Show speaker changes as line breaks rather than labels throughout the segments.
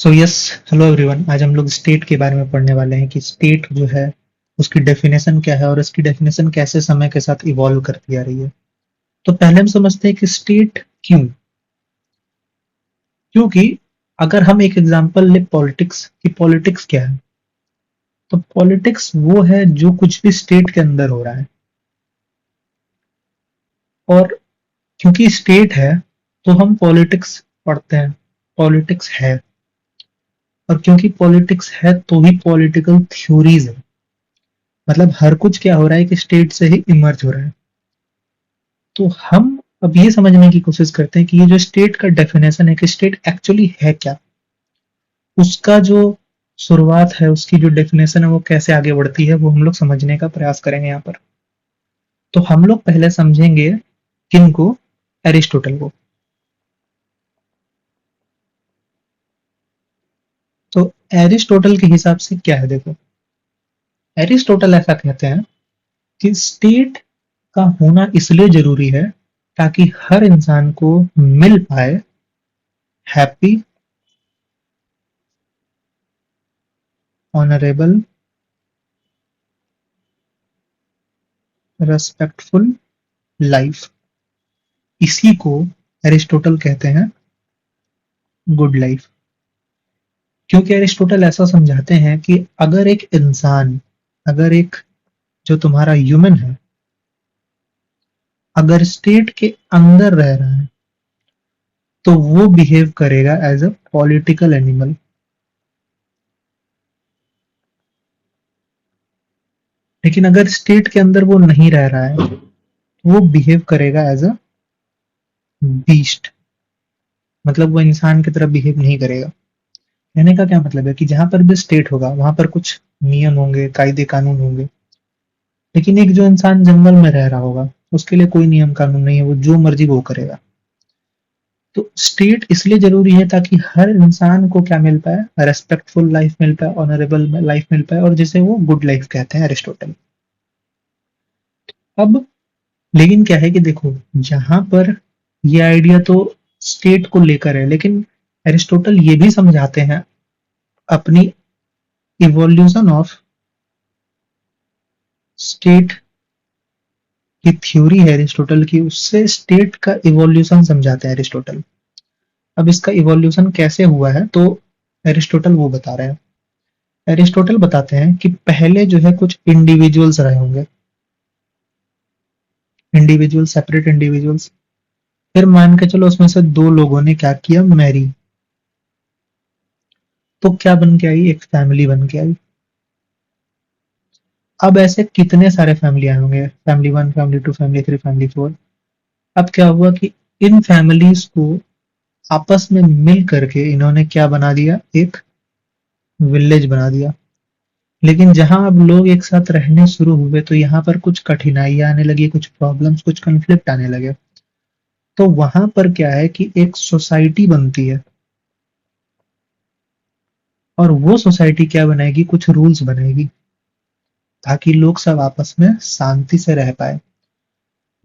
So yes, hello everyone. आज हम लोग स्टेट के बारे में पढ़ने वाले हैं कि स्टेट जो है उसकी डेफिनेशन क्या है और इसकी डेफिनेशन कैसे समय के साथ इवॉल्व करती आ रही है। तो पहले हम समझते हैं कि स्टेट क्यों। क्योंकि अगर हम एक एग्जांपल ले पॉलिटिक्स की, पॉलिटिक्स क्या है, तो पॉलिटिक्स वो है जो कुछ भी स्टेट के अंदर हो रहा है। और क्योंकि स्टेट है तो हम पॉलिटिक्स पढ़ते हैं, पॉलिटिक्स है। और क्योंकि पॉलिटिक्स है तो ही पॉलिटिकल थ्योरीज है। मतलब हर कुछ क्या हो रहा है कि स्टेट से ही इमर्ज हो रहा है। तो हम अब ये समझने की कोशिश करते हैं कि ये जो स्टेट का डेफिनेशन है कि स्टेट एक्चुअली है क्या, उसका जो शुरुआत है, उसकी जो डेफिनेशन है वो कैसे आगे बढ़ती है, वो हम लोग समझने का प्रयास करेंगे यहाँ पर। तो हम लोग पहले समझेंगे किनको, एरिस्टोटल को। तो एरिस्टोटल के हिसाब से क्या है, देखो, एरिस्टोटल ऐसा कहते हैं कि स्टेट का होना इसलिए जरूरी है ताकि हर इंसान को मिल पाए हैप्पी, ऑनरेबल, रेस्पेक्टफुल लाइफ। इसी को एरिस्टोटल कहते हैं गुड लाइफ। क्योंकि एरिस्टोटल ऐसा समझाते हैं कि अगर एक इंसान, अगर एक जो तुम्हारा ह्यूमन है, अगर स्टेट के अंदर रह रहा है तो वो बिहेव करेगा एज अ पॉलिटिकल एनिमल। लेकिन अगर स्टेट के अंदर वो नहीं रह रहा है तो वो बिहेव करेगा एज अ बीस्ट। मतलब वो इंसान की तरह बिहेव नहीं करेगा। कहने का क्या मतलब है कि जहां पर भी स्टेट होगा वहां पर कुछ नियम होंगे, कायदे कानून होंगे। लेकिन एक जो इंसान जंगल में रह रहा होगा उसके लिए कोई नियम कानून नहीं है, वो जो मर्जी वो करेगा। तो स्टेट इसलिए जरूरी है ताकि हर इंसान को क्या मिल पाए, रेस्पेक्टफुल लाइफ मिल पाए, ऑनरेबल लाइफ मिल पाए, और जिसे वो गुड लाइफ कहते हैं अरिस्टोटल। अब लेकिन क्या है कि देखो, जहां पर ये आइडिया तो स्टेट को लेकर है, लेकिन एरिस्टोटल ये भी समझाते हैं अपनी इवोल्यूशन ऑफ स्टेट की थ्योरी है एरिस्टोटल की, उससे स्टेट का इवोल्यूशन समझाते हैं एरिस्टोटल। अब इसका इवोल्यूशन कैसे हुआ है तो एरिस्टोटल वो बता रहे हैं। एरिस्टोटल बताते हैं कि पहले जो है कुछ इंडिविजुअल्स रहे होंगे, इंडिविजुअल, सेपरेट इंडिविजुअल्स। फिर मान के चलो उसमें से दो लोगों ने क्या किया, मैरी। तो क्या बन के आई, एक फैमिली बन के आई। अब ऐसे कितने सारे फैमिली आए होंगे, family one, family two, family three, family four. अब क्या हुआ कि इन फैमिलीज को आपस में मिल करके इन्होंने क्या बना दिया, एक विलेज बना दिया। लेकिन जहां अब लोग एक साथ रहने शुरू हुए तो यहाँ पर कुछ कठिनाइयां आने लगी, कुछ प्रॉब्लम्स, कुछ कन्फ्लिक्ट आने लगे। तो वहां पर क्या है कि एक सोसाइटी बनती है, और वो सोसाइटी क्या बनाएगी, कुछ रूल्स बनाएगी ताकि लोग सब आपस में शांति से रह पाए।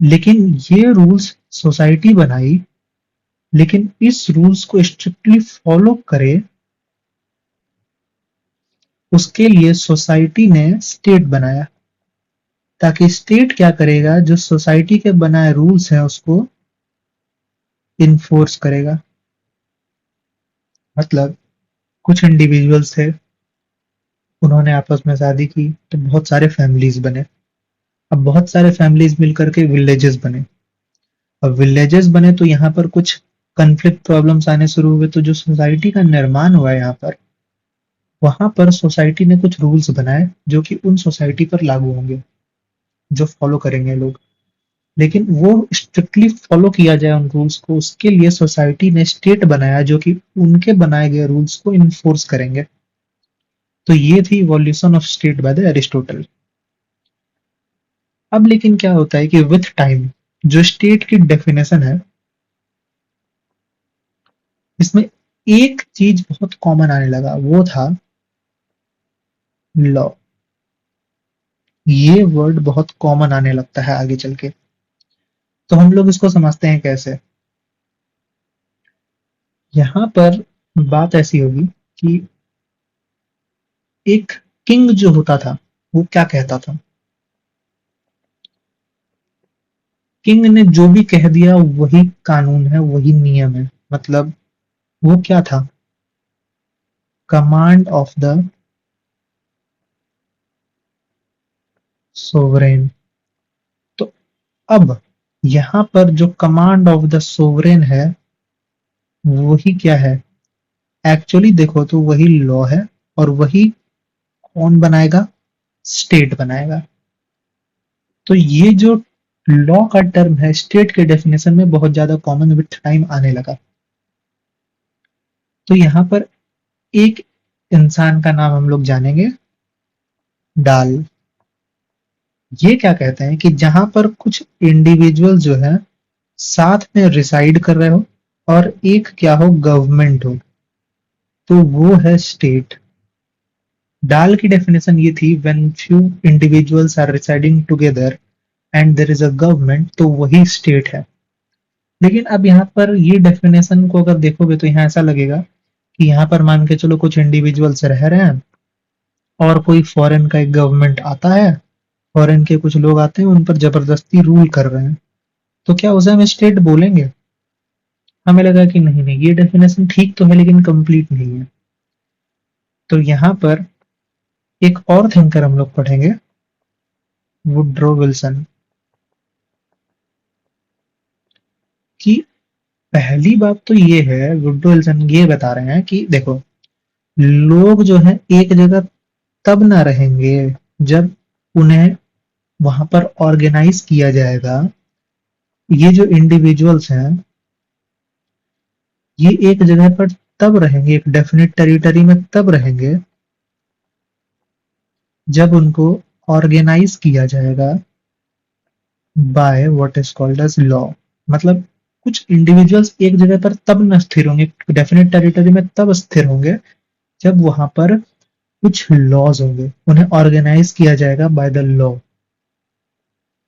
लेकिन ये रूल्स सोसाइटी बनाई, लेकिन इस रूल्स को स्ट्रिक्टली फॉलो करे उसके लिए सोसाइटी ने स्टेट बनाया। ताकि स्टेट क्या करेगा, जो सोसाइटी के बनाए रूल्स हैं उसको इन्फोर्स करेगा। मतलब कुछ इंडिविजुअल्स थे, उन्होंने आपस में शादी की तो बहुत सारे फैमिलीज बने। अब बहुत सारे फैमिलीज मिलकर के विलेजेस बने। अब विलेजेस बने तो यहाँ पर कुछ कन्फ्लिक्ट प्रॉब्लम्स आने शुरू हुए। तो जो सोसाइटी का निर्माण हुआ है यहाँ पर, वहां पर सोसाइटी ने कुछ रूल्स बनाए जो कि उन सोसाइटी पर लागू होंगे, जो फॉलो करेंगे लोग। लेकिन वो स्ट्रिक्टली फॉलो किया जाए उन रूल्स को, उसके लिए सोसाइटी ने स्टेट बनाया जो कि उनके बनाए गए रूल्स को इन्फोर्स करेंगे। तो ये थी evolution of state by the Aristotle. अब लेकिन क्या होता है कि विथ टाइम जो स्टेट की डेफिनेशन है, इसमें एक चीज बहुत कॉमन आने लगा, वो था लॉ। ये वर्ड बहुत कॉमन आने लगता है आगे चल के। तो हम लोग इसको समझते हैं कैसे। यहां पर बात ऐसी होगी कि एक किंग जो होता था वो क्या कहता था। किंग ने जो भी कह दिया वही कानून है, वही नियम है। मतलब वो क्या था, कमांड ऑफ द सोवरेन। तो अब यहां पर जो कमांड ऑफ द सोवरेन है वही क्या है, एक्चुअली देखो तो वही लॉ है, और वही कौन बनाएगा, स्टेट बनाएगा। तो ये जो लॉ का टर्म है स्टेट के डेफिनेशन में बहुत ज्यादा कॉमन विथ टाइम आने लगा। तो यहां पर एक इंसान का नाम हम लोग जानेंगे, डाल। ये क्या कहते हैं कि जहां पर कुछ इंडिविजुअल जो है साथ में रिसाइड कर रहे हो और एक क्या हो, गवर्नमेंट हो, तो वो है स्टेट। डाल की डेफिनेशन ये थी, when few individuals are residing together and there is a government, तो वही स्टेट है। लेकिन अब यहाँ पर ये डेफिनेशन को अगर देखोगे तो यहाँ ऐसा लगेगा कि यहाँ पर मान के चलो कुछ इंडिविजुअल्स रह रहे हैं और कोई फॉरेन का एक गवर्नमेंट आता है, फॉरेन के कुछ लोग आते हैं उन पर जबरदस्ती रूल कर रहे हैं, तो क्या उसे हम स्टेट बोलेंगे। हमें लगा कि नहीं नहीं, ये डेफिनेशन ठीक तो है लेकिन कंप्लीट नहीं है। तो यहाँ पर एक और थिंकर हम लोग पढ़ेंगे, वुड्रो विल्सन की। पहली बात तो ये है, वुड्रो विल्सन ये बता रहे हैं कि देखो, लोग जो है एक जगह तब ना रहेंगे जब उन्हें वहां पर ऑर्गेनाइज किया जाएगा। ये जो इंडिविजुअल्स हैं ये एक जगह पर तब रहेंगे, एक डेफिनेट टेरिटरी में तब रहेंगे जब उनको ऑर्गेनाइज किया जाएगा by what is called as law. मतलब कुछ इंडिविजुअल्स एक जगह पर तब न स्थिर होंगे, डेफिनेट टेरिटरी में तब स्थिर होंगे जब वहां पर कुछ लॉज होंगे, उन्हें ऑर्गेनाइज किया जाएगा बाय द लॉ।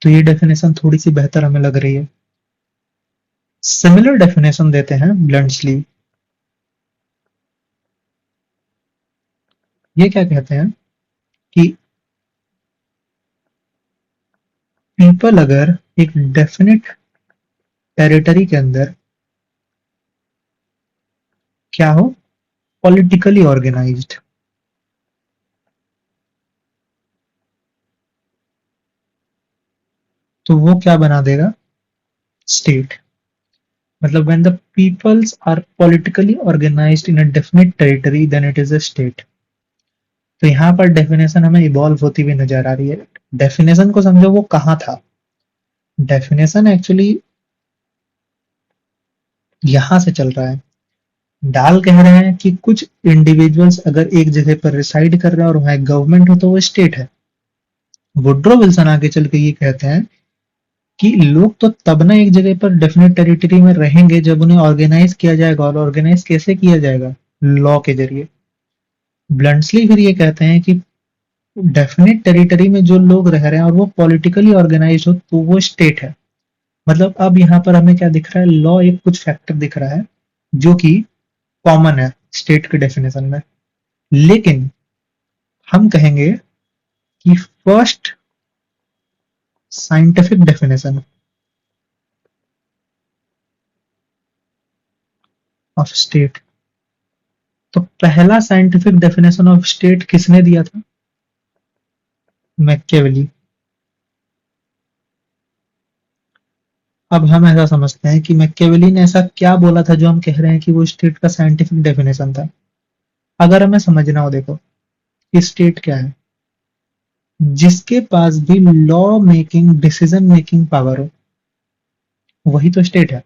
तो ये डेफिनेशन थोड़ी सी बेहतर हमें लग रही है। सिमिलर डेफिनेशन देते हैं ब्लंटली। ये क्या कहते हैं कि पीपल अगर एक डेफिनेट टेरिटरी के अंदर क्या हो, पॉलिटिकली ऑर्गेनाइज्ड, तो वो क्या बना देगा, स्टेट। मतलब when the peoples are politically organized in a definite territory then it is a state। तो यहाँ पर डेफिनेशन हमें इवॉल्व होती हुई नजर आ रही है। डेफिनेशन को समझो वो कहाँ था, डेफिनेशन एक्चुअली यहां से चल रहा है। डाल कह रहे हैं कि कुछ इंडिविजुअल्स अगर एक जगह पर रिसाइड कर रहे हैं और वहां एक गवर्नमेंट हो तो वो स्टेट है। वुड्रो विल्सन आगे चल के ये कहते हैं कि लोग तो तब ना एक जगह पर डेफिनेट टेरिटरी में रहेंगे जब उन्हें ऑर्गेनाइज किया जाएगा, और ऑर्गेनाइज कैसे किया जाएगा, लॉ के जरिए। ब्लंटली फिर ये कहते हैं कि डेफिनेट टेरिटरी में जो लोग रह रहे हैं और वो पॉलिटिकली ऑर्गेनाइज हो तो वो स्टेट है। मतलब अब यहाँ पर हमें क्या दिख रहा है, लॉ एक कुछ फैक्टर दिख रहा है जो कि कॉमन है स्टेट के डेफिनेशन में। लेकिन हम कहेंगे कि first scientific definition of state, तो पहला साइंटिफिक डेफिनेशन ऑफ स्टेट किसने दिया था, मैकियावेली। अब हम ऐसा समझते हैं कि मैकियावेली ने ऐसा क्या बोला था जो हम कह रहे हैं कि वो स्टेट का साइंटिफिक डेफिनेशन था। अगर हमें समझना हो, देखो कि स्टेट क्या है, जिसके पास भी law making decision making power हो वही तो स्टेट है।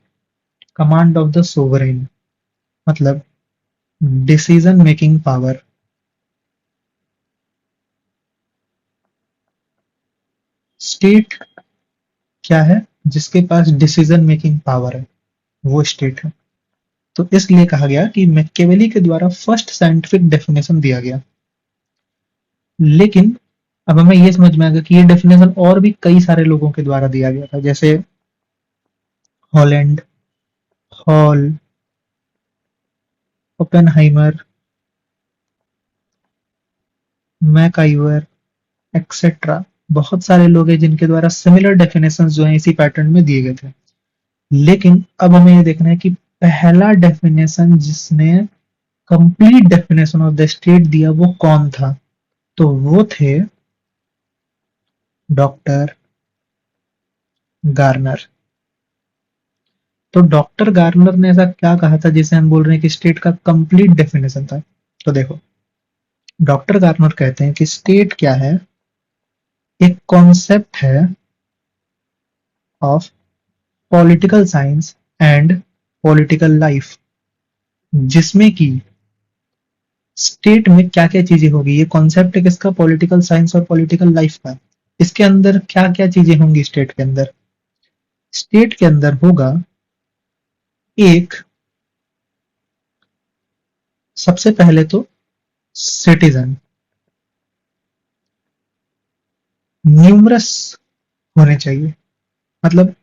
कमांड ऑफ द सोवरेन मतलब डिसीजन मेकिंग पावर। स्टेट क्या है, जिसके पास डिसीजन मेकिंग पावर है वो स्टेट है। तो इसलिए कहा गया कि मैकियावेली के द्वारा फर्स्ट साइंटिफिक डेफिनेशन दिया गया। लेकिन अब हमें यह समझ में आ गया कि ये डेफिनेशन और भी कई सारे लोगों के द्वारा दिया गया था, जैसे Holland, hall, Oppenheimer, MacIver, etcetera, बहुत सारे लोग हैं जिनके द्वारा सिमिलर डेफिनेशंस जो हैं इसी पैटर्न में दिए गए थे। लेकिन अब हमें ये देखना है कि पहला डेफिनेशन जिसने complete definition of the state दिया वो कौन था। तो वो थे डॉक्टर गार्नर। तो डॉक्टर गार्नर ने ऐसा क्या कहा था जिसे हम बोल रहे हैं कि स्टेट का कंप्लीट डेफिनेशन था। तो देखो, डॉक्टर गार्नर कहते हैं कि स्टेट क्या है, एक कॉन्सेप्ट है of political science and political life, जिसमें कि स्टेट में क्या क्या चीजें होगी। ये कॉन्सेप्ट है किसका, पॉलिटिकल साइंस और पॉलिटिकल लाइफ का। इसके अंदर क्या क्या चीजें होंगी स्टेट के अंदर। स्टेट के अंदर होगा एक, सबसे पहले तो सिटीजन, न्यूमरस होने चाहिए, मतलब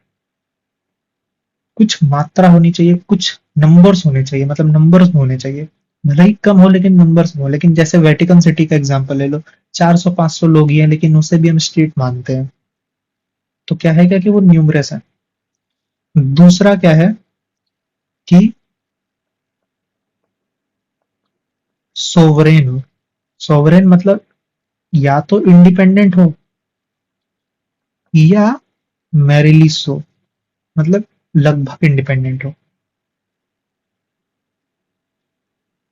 कुछ मात्रा होनी चाहिए, कुछ नंबर्स होने चाहिए, मतलब नंबर्स होने चाहिए, भले ही कम हो लेकिन नंबर्स हो। लेकिन जैसे वेटिकन सिटी का एग्जांपल ले लो, 400-500 लोग ही हैं लेकिन उसे भी हम स्टेट मानते हैं। तो क्या है, क्या कि वो न्यूमरस है। दूसरा क्या है कि सोवरेन हो। सोवरेन मतलब या तो इंडिपेंडेंट हो या मैरिली सो, मतलब लगभग इंडिपेंडेंट हो।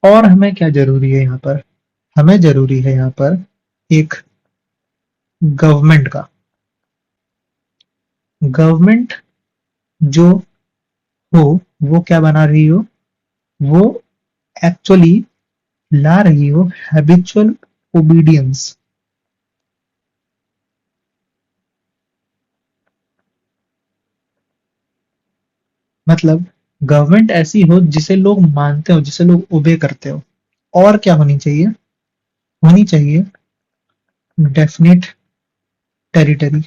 और हमें क्या जरूरी है यहाँ पर, हमें जरूरी है यहाँ पर एक गवर्नमेंट का। गवर्नमेंट जो हो वो क्या बना रही हो, वो एक्चुअली ला रही हो हैबिचुअल ओबीडियंस। मतलब गवर्नमेंट ऐसी हो जिसे लोग मानते हो, जिसे लोग ओबे करते हो। और क्या होनी चाहिए, होनी चाहिए डेफिनेट टेरिटरी।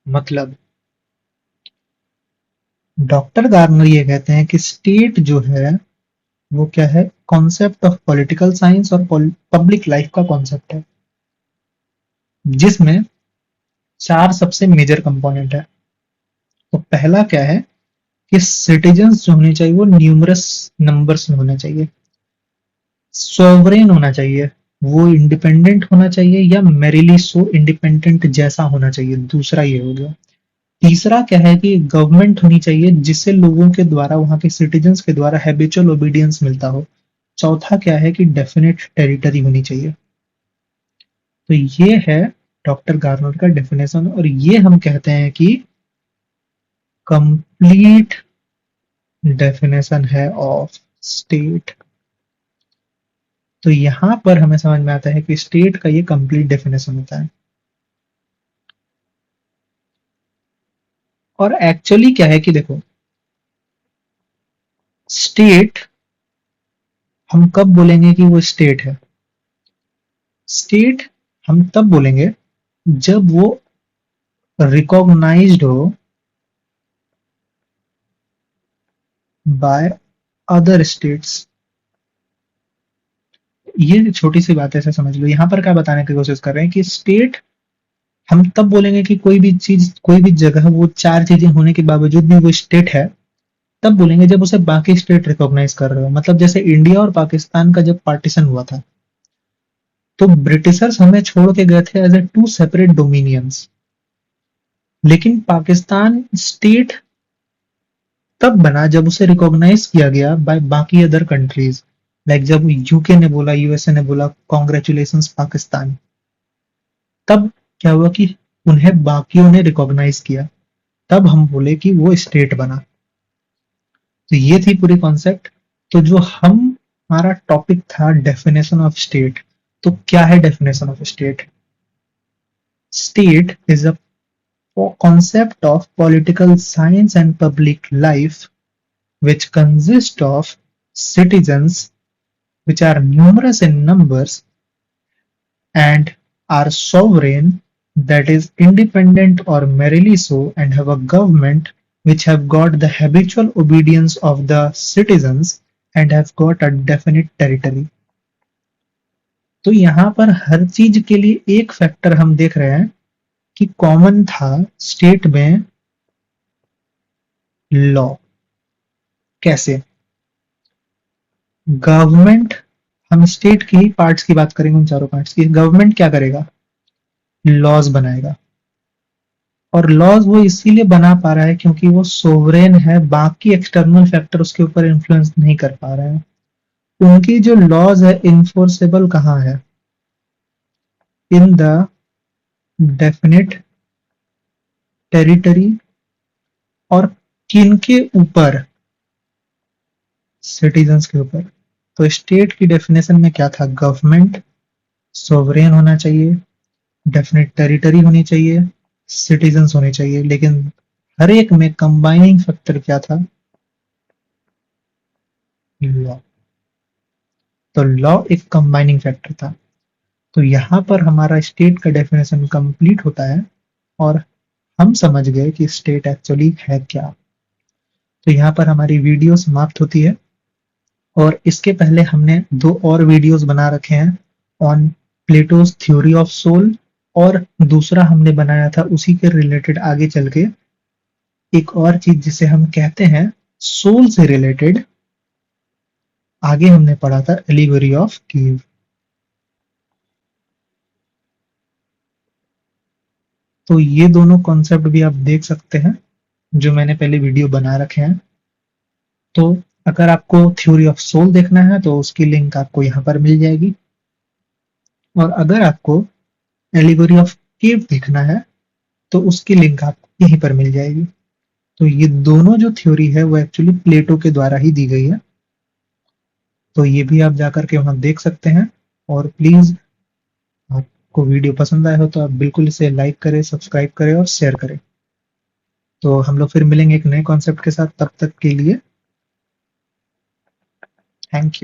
मतलब डॉक्टर गार्नर ये कहते हैं कि स्टेट जो है वो क्या है, कॉन्सेप्ट ऑफ पॉलिटिकल साइंस और पब्लिक लाइफ का कॉन्सेप्ट है, जिसमें चार सबसे मेजर कंपोनेंट है। तो पहला क्या है कि सिटीजन्स जो होने चाहिए वो न्यूमरस नंबर्स में होना चाहिए, सॉवरेन होना चाहिए, वो इंडिपेंडेंट होना चाहिए या मेरिली सो इंडिपेंडेंट जैसा होना चाहिए। दूसरा ये हो गया। तीसरा क्या है कि गवर्नमेंट होनी चाहिए जिससे लोगों के द्वारा, वहां के सिटीजन्स के द्वारा हैबिचुअल ओबीडियंस मिलता हो। चौथा क्या है कि डेफिनेट टेरिटरी होनी चाहिए। तो ये है डॉक्टर गार्नर का डेफिनेशन, और ये हम कहते हैं कि कंप्लीट डेफिनेशन है ऑफ स्टेट। तो यहां पर हमें समझ में आता है कि स्टेट का ये कंप्लीट डेफिनेशन होता है। और एक्चुअली क्या है कि देखो, स्टेट हम कब बोलेंगे कि वो स्टेट है। स्टेट हम तब बोलेंगे जब वो रिकॉग्नाइज्ड हो बाय अदर स्टेट्स। ये छोटी सी बात है, ऐसे समझ लो। यहां पर क्या बताने की कोशिश कर रहे हैं कि स्टेट हम तब बोलेंगे कि कोई भी चीज, कोई भी जगह, वो चार चीजें होने के बावजूद भी वो स्टेट है, तब बोलेंगे जब उसे बाकी स्टेट रिकॉग्नाइज कर रहे हो। मतलब जैसे इंडिया और पाकिस्तान का जब पार्टीशन हुआ था, तो ब्रिटिशर्स हमें छोड़ के गए थे as a two separate dominions. लेकिन पाकिस्तान स्टेट तब बना जब उसे रिकॉग्नाइज किया गया बाय बाकी अदर कंट्रीज। लाइक जब यूके ने बोला, यूएसए ने बोला कॉन्ग्रेचुलेशन पाकिस्तान, तब क्या हुआ कि उन्हें बाकियों ने रिकॉग्नाइज किया, तब हम बोले कि वो स्टेट बना। तो ये थी पूरी कॉन्सेप्ट। तो जो हम, हमारा टॉपिक था डेफिनेशन ऑफ स्टेट। तो क्या है definition of state. State is a concept of political science and public life which consist of citizens which are numerous in numbers and are sovereign, that is independent or merely so, and have a government which have got the habitual obedience of the citizens and have got a definite territory. तो यहां पर हर चीज के लिए एक factor हम देख रहे हैं कि कॉमन था स्टेट में लॉ। कैसे? गवर्नमेंट, हम स्टेट की ही पार्ट्स की बात करेंगे, उन चारों पार्ट्स की। गवर्नमेंट क्या करेगा? लॉज बनाएगा। और लॉज वो इसीलिए बना पा रहा है क्योंकि वो सोवरेन है, बाकी एक्सटर्नल फैक्टर उसके ऊपर इन्फ्लुएंस नहीं कर पा रहे हैं। उनकी जो लॉज है इन्फोर्सेबल कहाँ है? In the definite territory. और किनके ऊपर? सिटीजन्स के ऊपर। तो स्टेट की डेफिनेशन में क्या था? गवर्नमेंट, सोवरेन होना चाहिए, डेफिनेट टेरिटरी होनी चाहिए, सिटीजन्स होने चाहिए। लेकिन हर एक में कंबाइनिंग फैक्टर क्या था? लॉ। तो लॉ एक कंबाइनिंग फैक्टर था। तो यहां पर हमारा स्टेट का डेफिनेशन कंप्लीट होता है और हम समझ गए कि स्टेट एक्चुअली है क्या। तो यहाँ पर हमारी वीडियो समाप्त होती है। और इसके पहले हमने दो और वीडियोस बना रखे हैं on Plato's theory of soul, और दूसरा हमने बनाया था उसी के रिलेटेड आगे चल के एक और चीज जिसे हम कहते हैं सोल से रिलेटेड। आगे हमने पढ़ा था एलिगोरी ऑफ कीव। तो ये दोनों कॉन्सेप्ट भी आप देख सकते हैं जो मैंने पहले वीडियो बना रखे हैं। तो अगर आपको थ्योरी ऑफ सोल देखना है तो उसकी लिंक आपको यहाँ पर मिल जाएगी। और अगर आपको एलिगोरी ऑफ केव देखना है तो उसकी लिंक आपको यहीं पर मिल जाएगी। तो ये दोनों जो थ्योरी है वो एक्चुअली प्लेटो के द्वारा ही दी गई है। तो ये भी आप जाकर के वहां देख सकते हैं। और प्लीज, आपको वीडियो पसंद आया हो तो आप बिल्कुल इसे लाइक करें, सब्सक्राइब करें और शेयर करें। तो हम लोग फिर मिलेंगे एक नए कॉन्सेप्ट के साथ। तब तक के लिए थैंक यू।